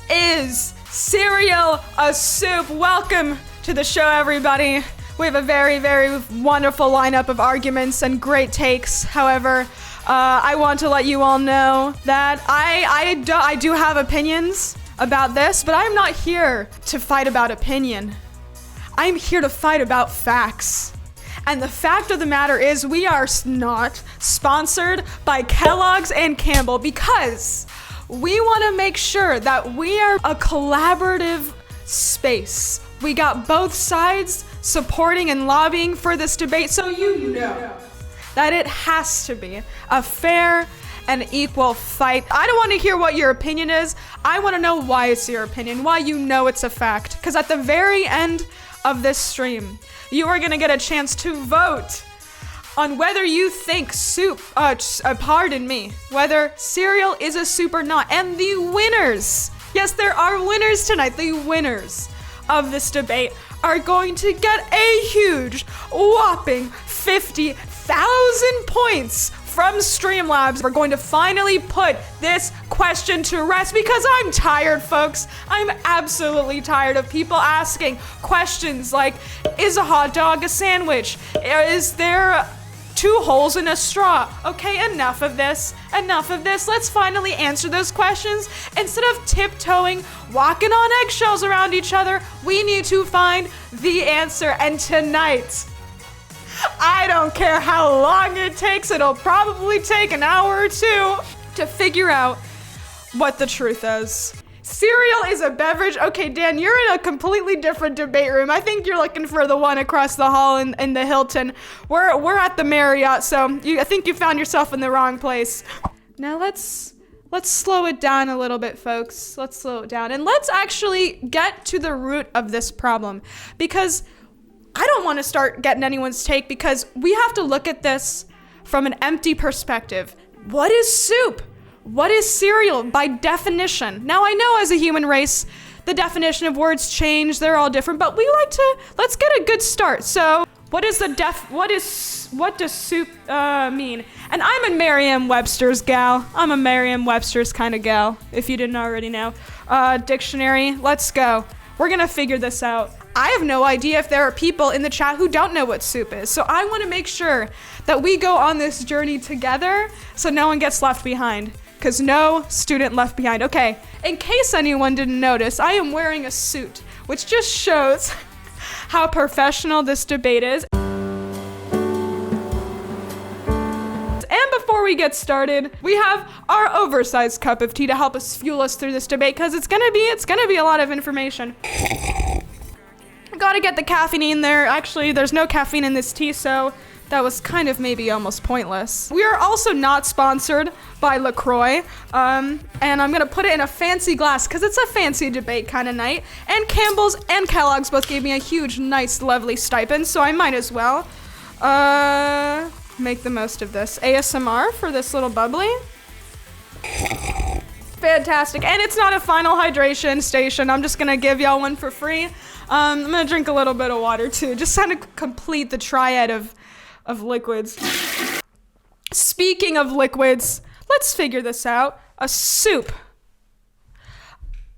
Is cereal a soup? Welcome to the show, everybody. We have a very, very wonderful lineup of arguments and great takes. However, I want to let you all know that I do have opinions about this, but I'm not here to fight about opinion. I'm here to fight about facts. And the fact of the matter is we are not sponsored by Kellogg's and Campbell because we want to make sure that we are a collaborative space. We got both sides supporting and lobbying for this debate, so you know that it has to be a fair and equal fight. I don't want to hear what your opinion is. I want to know why it's your opinion, why you know it's a fact. Because at the very end of this stream, you are going to get a chance to vote on whether you think whether cereal is a soup or not. And the winners, yes, there are winners tonight, the winners of this debate are going to get a huge, whopping 50,000 points from Streamlabs. We're going to finally put this question to rest because I'm tired, folks. I'm absolutely tired of people asking questions like, is a hot dog a sandwich? Is there 2 holes in a straw? Okay, enough of this. Let's finally answer those questions. Instead of tiptoeing, walking on eggshells around each other, we need to find the answer. And tonight, I don't care how long it takes, it'll probably take an hour or 2 to figure out what the truth is. Cereal is a beverage. Okay, Dan, you're in a completely different debate room. I think you're looking for the one across the hall in the Hilton. We're at the Marriott, so I think you found yourself in the wrong place. Now let's slow it down a little bit, folks. Let's slow it down. And let's actually get to the root of this problem. Because I don't want to start getting anyone's take because we have to look at this from an empty perspective. What is soup? What is cereal by definition? Now I know as a human race, the definition of words change, they're all different, but let's get a good start. So what does soup mean? And I'm a Merriam-Webster's gal. I'm a Merriam-Webster's kind of gal, if you didn't already know. Dictionary, let's go. We're gonna figure this out. I have no idea if there are people in the chat who don't know what soup is. So I want to make sure that we go on this journey together so no one gets left behind. Because no student left behind. Okay, in case anyone didn't notice, I am wearing a suit, which just shows how professional this debate is. And before we get started, we have our oversized cup of tea to help us fuel us through this debate because it's gonna be a lot of information. Gotta get the caffeine in there. Actually, there's no caffeine in this tea, so that was kind of maybe almost pointless. We are also not sponsored by LaCroix, and I'm gonna put it in a fancy glass because it's a fancy debate kind of night. And Campbell's and Kellogg's both gave me a huge, nice, lovely stipend, so I might as well make the most of this. ASMR for this little bubbly. Fantastic, and it's not a final hydration station. I'm just gonna give y'all one for free. I'm gonna drink a little bit of water too, just kind of complete the triad of liquids. Speaking of liquids, let's figure this out. A soup.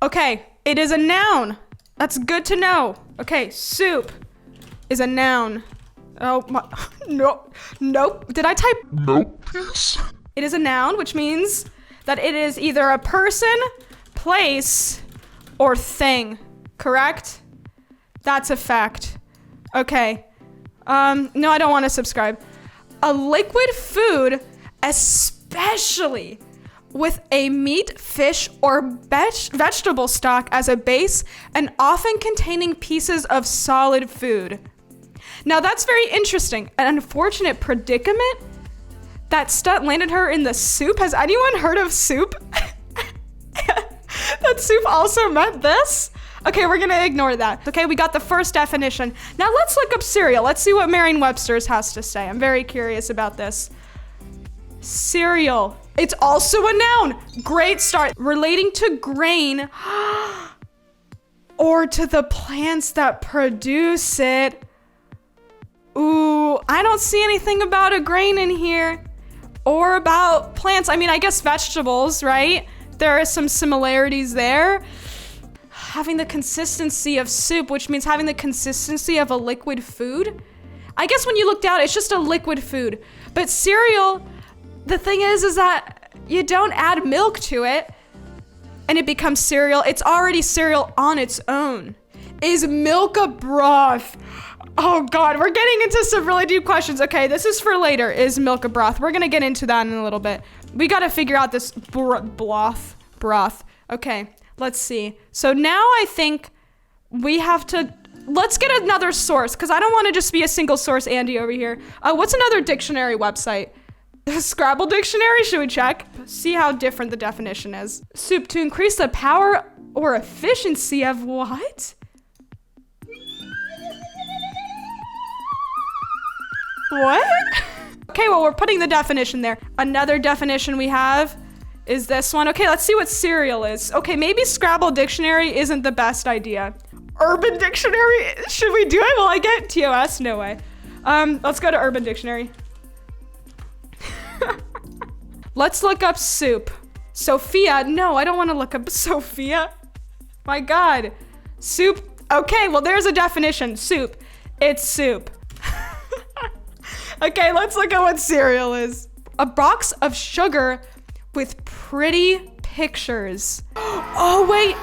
Okay, it is a noun. That's good to know. Okay, soup is a noun. Oh my, nope. Did I type? Nope. It is a noun, which means that it is either a person, place, or thing, correct? That's a fact. Okay. No, I don't want to subscribe. A liquid food, especially with a meat, fish, or vegetable stock as a base, and often containing pieces of solid food. Now that's very interesting. An unfortunate predicament that landed her in the soup. Has anyone heard of soup? That soup also meant this? Okay, we're gonna ignore that. Okay, we got the first definition. Now let's look up cereal. Let's see what Merriam-Webster's has to say. I'm very curious about this. Cereal. It's also a noun. Great start. Relating to grain or to the plants that produce it. Ooh, I don't see anything about a grain in here or about plants. I mean, I guess vegetables, right? There are some similarities there. having the consistency of soup, which means having the consistency of a liquid food. I guess when you look down, it's just a liquid food. But cereal, the thing is that you don't add milk to it and it becomes cereal. It's already cereal on its own. Is milk a broth? Oh God, we're getting into some really deep questions. Okay, this is for later. Is milk a broth? We're gonna get into that in a little bit. We gotta figure out this broth. Okay, let's see. So now I think we have to, let's get another source, because I don't want to just be a single source Andy over here. What's another dictionary website? Scrabble dictionary, should we check? See how different the definition is. Soup, to increase the power or efficiency of what? What? Okay, well, we're putting the definition there. Another definition we have is this one. Okay, let's see what cereal is. Okay, maybe Scrabble dictionary isn't the best idea. Urban Dictionary, should we do it? Will I get TOS? No way. Let's go to Urban Dictionary. Let's look up soup. Sophia, no, I don't want to look up Sophia. My God. Soup, okay, well there's a definition. Soup, it's soup. Okay, let's look at what cereal is. A box of sugar with pretty pictures. Oh wait,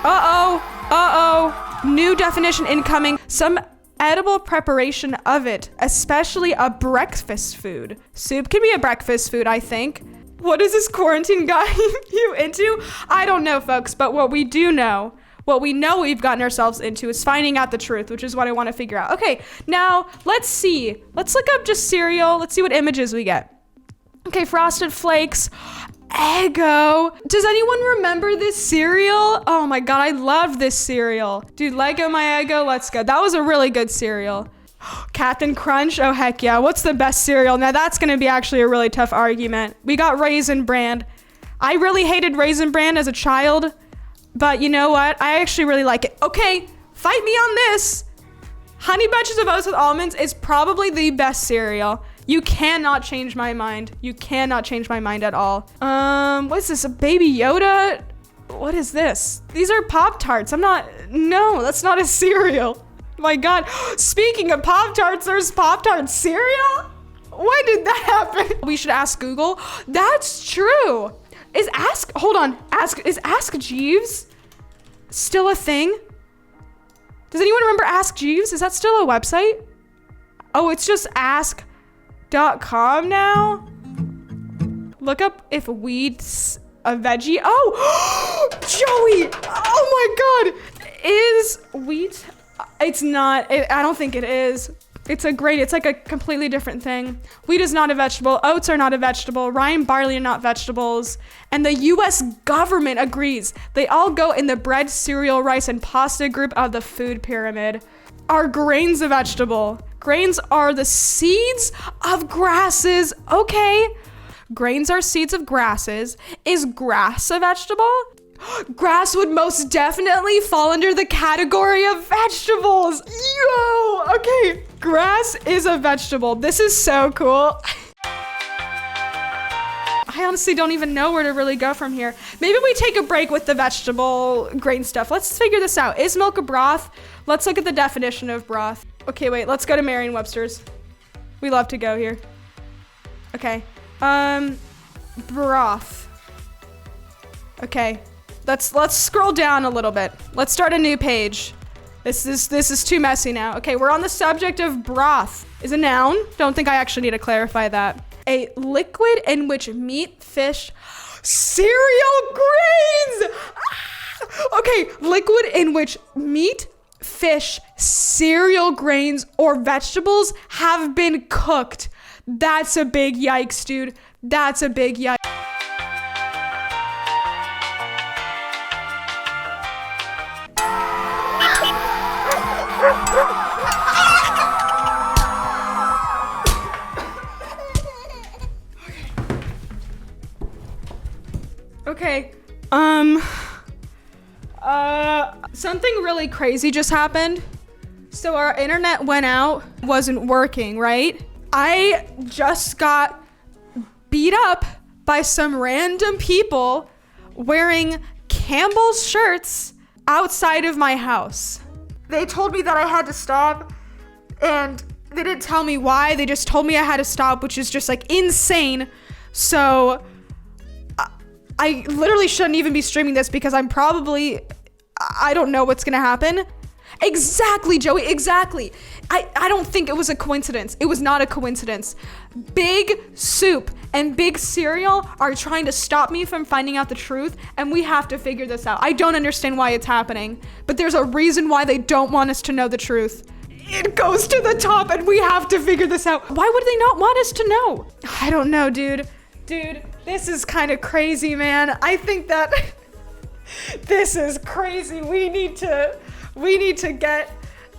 new definition incoming. Some edible preparation of it, especially a breakfast food. Soup can be a breakfast food, I think. What is this quarantine guy you into? I don't know, folks, but what we do know, what we know we've gotten ourselves into is finding out the truth, which is what I want to figure out. Okay, now let's see. Let's look up just cereal. Let's see what images we get. Okay, Frosted Flakes, Eggo. Does anyone remember this cereal? Oh my God, I love this cereal. Dude, Lego my Eggo, let's go. That was a really good cereal. Captain Crunch, oh heck yeah. What's the best cereal? Now that's gonna be actually a really tough argument. We got Raisin Bran. I really hated Raisin Bran as a child, but you know what? I actually really like it. Okay, fight me on this. Honey Bunches of Oats with Almonds is probably the best cereal. You cannot change my mind. You cannot change my mind at all. What is this, a Baby Yoda? What is this? These are Pop-Tarts. No, that's not a cereal. My God, speaking of Pop-Tarts, there's Pop-Tart cereal? When did that happen? We should ask Google. That's true. Is Ask Jeeves still a thing? Does anyone remember Ask Jeeves? Is that still a website? Oh, it's just ask.com now? Look up if wheat's a veggie. Oh, Joey, oh my God. Is wheat, it's not, I don't think it is. It's like a completely different thing. Wheat is not a vegetable. Oats are not a vegetable. Rye and barley are not vegetables. And the US government agrees. They all go in the bread, cereal, rice, and pasta group of the food pyramid. Are grains a vegetable? Grains are the seeds of grasses. Okay. Grains are seeds of grasses. Is grass a vegetable? Grass would most definitely fall under the category of vegetables. Yo, okay, grass is a vegetable. This is so cool. I honestly don't even know where to really go from here. Maybe we take a break with the vegetable grain stuff. Let's figure this out. Is milk a broth? Let's look at the definition of broth. Okay, wait, let's go to Merriam-Webster's. We love to go here. Okay, broth. Okay. Let's scroll down a little bit. Let's start a new page. This is too messy now. Okay, we're on the subject of broth. Is a noun. Don't think I actually need to clarify that. A liquid in which meat, fish, cereal grains. Okay, liquid in which meat, fish, cereal grains, or vegetables have been cooked. That's a big yikes, dude. That's a big yikes. Okay, something really crazy just happened. So our internet went out, wasn't working, right? I just got beat up by some random people wearing Campbell's shirts outside of my house. They told me that I had to stop, and they didn't tell me why. They just told me I had to stop, which is just like insane. So I literally shouldn't even be streaming this because I don't know what's gonna happen. Exactly, Joey, exactly. I don't think it was a coincidence. It was not a coincidence. Big Soup and Big Cereal are trying to stop me from finding out the truth, and we have to figure this out. I don't understand why it's happening, but there's a reason why they don't want us to know the truth. It goes to the top, and we have to figure this out. Why would they not want us to know? I don't know, dude. Dude, this is kind of crazy, man. I think that this is crazy. We need to get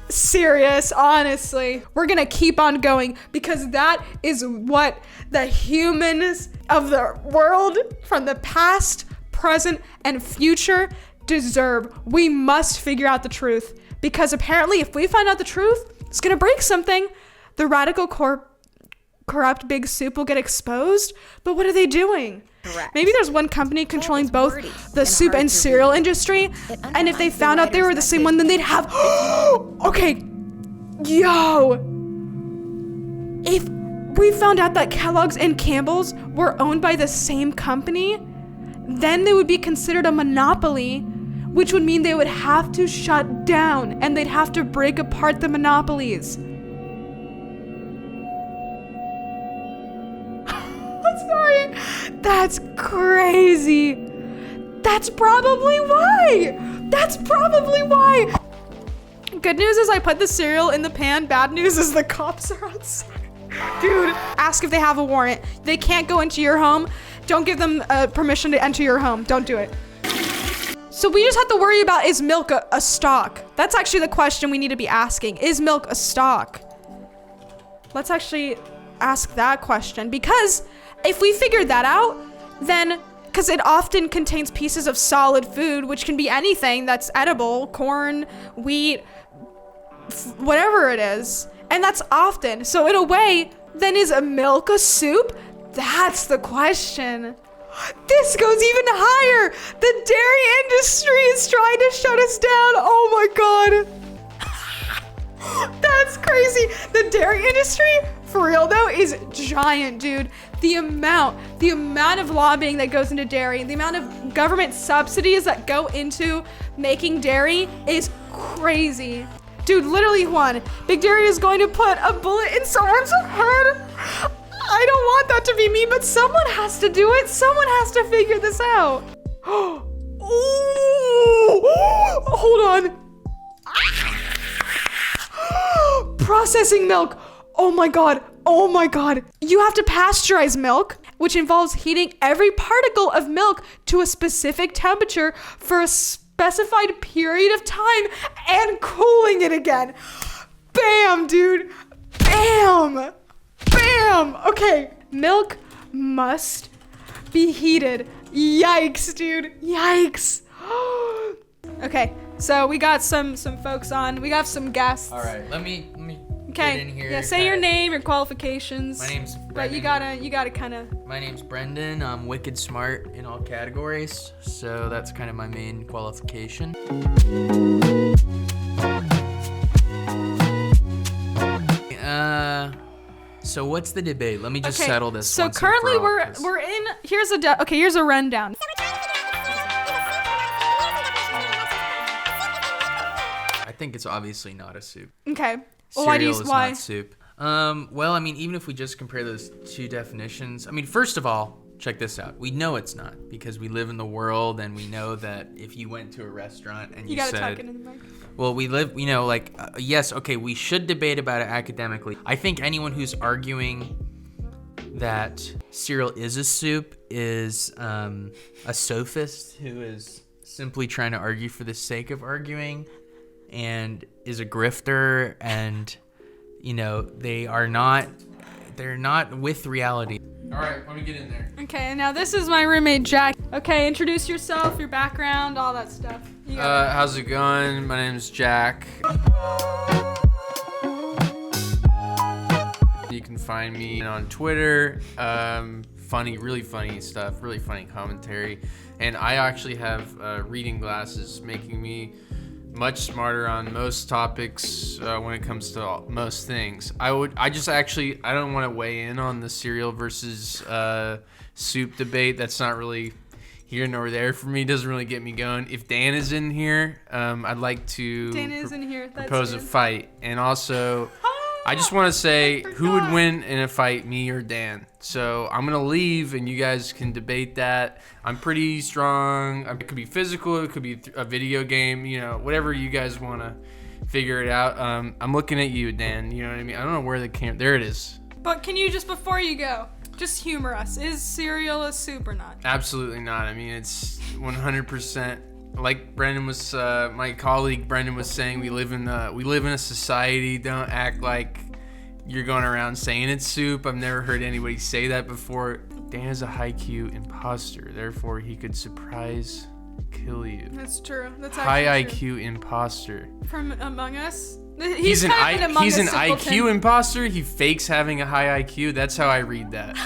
serious, honestly. We're gonna keep on going because that is what the humans of the world from the past, present, and future deserve. We must figure out the truth because apparently if we find out the truth, it's gonna break something. The radical corrupt Big Soup will get exposed, but what are they doing? Correct. Maybe there's one company controlling both the soup and cereal industry, and if they found out they were the same one, then they'd have okay, yo, if we found out that Kellogg's and Campbell's were owned by the same company, then they would be considered a monopoly, which would mean they would have to shut down and they'd have to break apart the monopolies. Sorry. That's crazy. That's probably why. Good news is I put the cereal in the pan. Bad news is the cops are outside. Dude, ask if they have a warrant. They can't go into your home. Don't give them permission to enter your home. Don't do it. So we just have to worry about, is milk a stock? That's actually the question we need to be asking. Is milk a stock? Let's actually ask that question, because if we figure that out, then, because it often contains pieces of solid food, which can be anything that's edible, corn, wheat, whatever it is, and that's often. So in a way, then is a milk a soup? That's the question. This goes even higher. The dairy industry is trying to shut us down. Oh my God. That's crazy. The dairy industry, for real though, is giant, dude. The amount of lobbying that goes into dairy, the amount of government subsidies that go into making dairy is crazy. Dude, literally, Juan, Big Dairy is going to put a bullet in someone's head. I don't want that to be me, but someone has to do it. Someone has to figure this out. Oh, hold on. Processing milk. Oh my God. You have to pasteurize milk, which involves heating every particle of milk to a specific temperature for a specified period of time and cooling it again. Bam, dude. Bam. Okay, milk must be heated. Yikes, dude. Yikes. Okay, so we got some folks on. We got some guests. All right, let me okay. get in here. Yeah, say your name, your qualifications. My name's Brendan. But you gotta kind of. My name's Brendan. I'm wicked smart in all categories, so that's kind of my main qualification. So what's the debate? Let me just settle this. So once currently and for all, we're in. Here's a rundown. I think it's obviously not a soup. Okay. Well, why do Cereal you is why? not soup. Well, I mean, even if we just compare those two definitions, I mean, first of all, check this out. We know it's not because we live in the world, and we know that if you went to a restaurant and you gotta said, talk into the mic. well, we live, you know, like, yes, okay, we should debate about it academically. I think anyone who's arguing that cereal is a soup is a sophist who is simply trying to argue for the sake of arguing and is a grifter, and, you know, they're not with reality. All right, let me get in there. Okay, now this is my roommate Jack. Okay, introduce yourself, your background, all that stuff. How's it going? My name's Jack. You can find me on Twitter, funny, really funny stuff, really funny commentary. And I actually have reading glasses, making me much smarter on most topics when it comes to most things. I don't want to weigh in on the cereal versus soup debate. That's not really here nor there for me. Doesn't really get me going. If Dan is in here, I'd like to propose a fight. And also, I just want to say who would win in a fight, me or Dan. So I'm going to leave and you guys can debate that. I'm pretty strong. It could be physical. It could be a video game, whatever you guys want to figure it out. I'm looking at you, Dan. You know what I mean? I don't know where the camera, there it is. But can you just, before you go, just humor us. Is cereal a soup or not? Absolutely not. I mean, it's 100%. Like Brendan was, my colleague Brendan was saying, we live in a society. Don't act like you're going around saying it's soup. I've never heard anybody say that before. Dan is a high IQ imposter, therefore he could surprise kill you. That's true. That's high true. IQ imposter. From Among Us. He's an IQ imposter. He fakes having a high IQ. That's how I read that.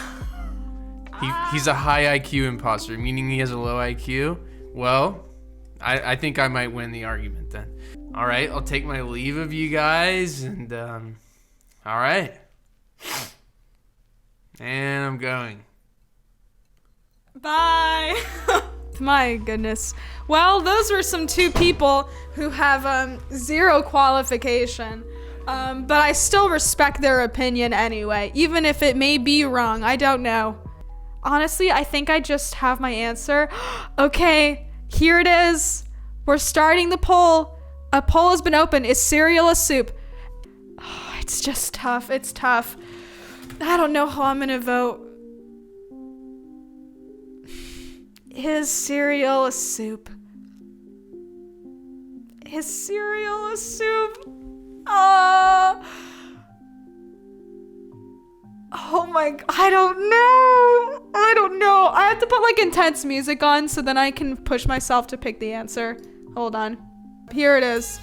He's a high IQ imposter, meaning he has a low IQ. Well, I think I might win the argument then. All right, I'll take my leave of you guys, and all right. And I'm going. Bye. My goodness. Well, those were some two people who have zero qualification. But I still respect their opinion anyway, even if it may be wrong. I don't know. Honestly, I think I just have my answer. Okay, here it is. We're starting the poll. A poll has been opened. Is cereal a soup? Oh, it's just tough. It's tough. I don't know how I'm gonna vote. Is cereal a soup? Is cereal a soup? Oh my, I don't know. I have to put like intense music on so then I can push myself to pick the answer. Hold on. Here it is.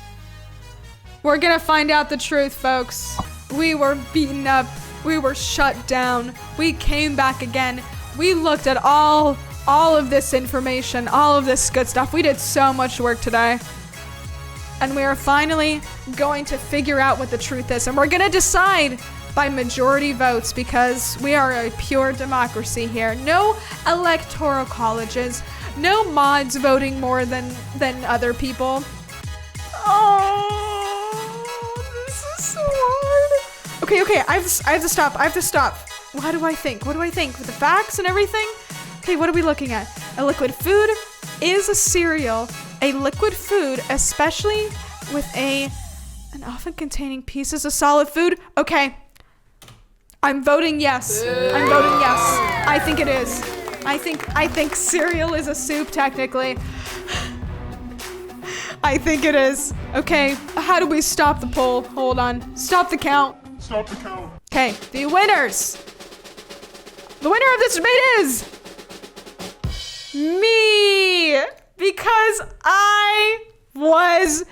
We're gonna find out the truth, folks. We were beaten up. We were shut down. We came back again. We looked at all of this information, all of this good stuff. We did so much work today. And we are finally going to figure out what the truth is. And we're gonna decide by majority votes because we are a pure democracy here. No electoral colleges, no mods voting more than other people. Oh, this is so hard. Okay, I have to stop. What do I think? With the facts and everything? Okay, what are we looking at? A liquid food is a cereal. A liquid food, especially with an often containing pieces of solid food. Okay. I'm voting yes. I think it is. I think cereal is a soup technically. I think it is. Okay, how do we stop the poll? Hold on. Stop the count. Okay, the winners. The winner of this debate is me, because I was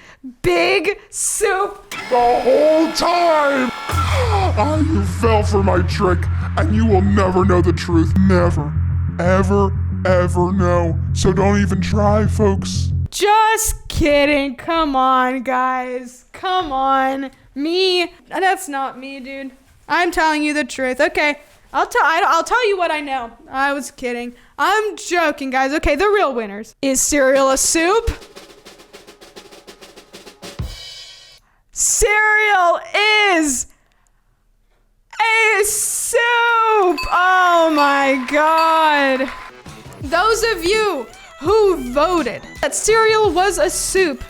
Big Soup the whole time. You fell for my trick, and you will never know the truth. Never, ever, ever know. So don't even try, folks. Just kidding. Come on, guys. Come on. Me. That's not me, dude. I'm telling you the truth. Okay. I'll tell you what I know. I was kidding. I'm joking, guys. Okay, the real winners. Is cereal a soup? Cereal is a soup! Oh my god. Those of you who voted that cereal was a soup,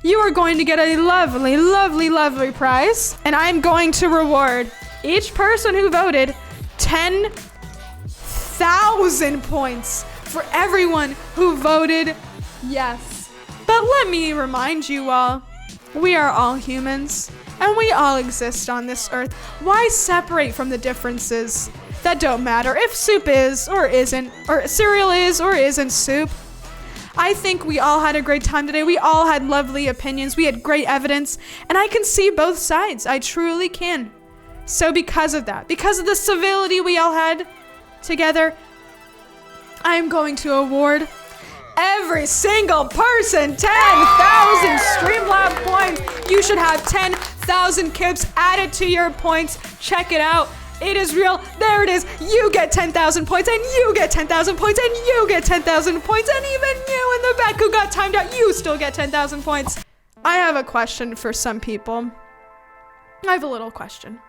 you are going to get a lovely, lovely, lovely prize. And I'm going to reward each person who voted 10,000 points for everyone who voted yes. But let me remind you all, we are all humans, and we all exist on this earth. Why separate from the differences that don't matter if soup is or isn't, or cereal is or isn't soup? I think we all had a great time today. We all had lovely opinions. We had great evidence, and I can see both sides. I truly can. So because of that, because of the civility we all had together, I'm going to award every single person 10,000 Streamlab points. You should have 10,000 kips added to your points. Check it out. It is real. There it is. You get 10,000 points, and you get 10,000 points, and you get 10,000 points, and even you in the back who got timed out, you still get 10,000 points. I have a question for some people. I have a little question.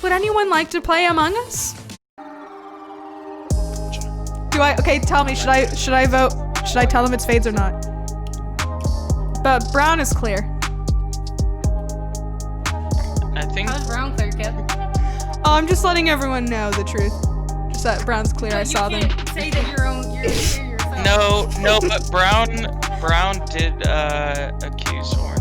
Would anyone like to play Among Us? Okay, tell me, should I vote? Should I tell them it's fades or not? But brown is clear. I think. How's brown clear, Kip? Oh, I'm just letting everyone know the truth. Just that brown's clear, I saw them. You can't say that you're clear yourself. No, but Brown did accuse Orange.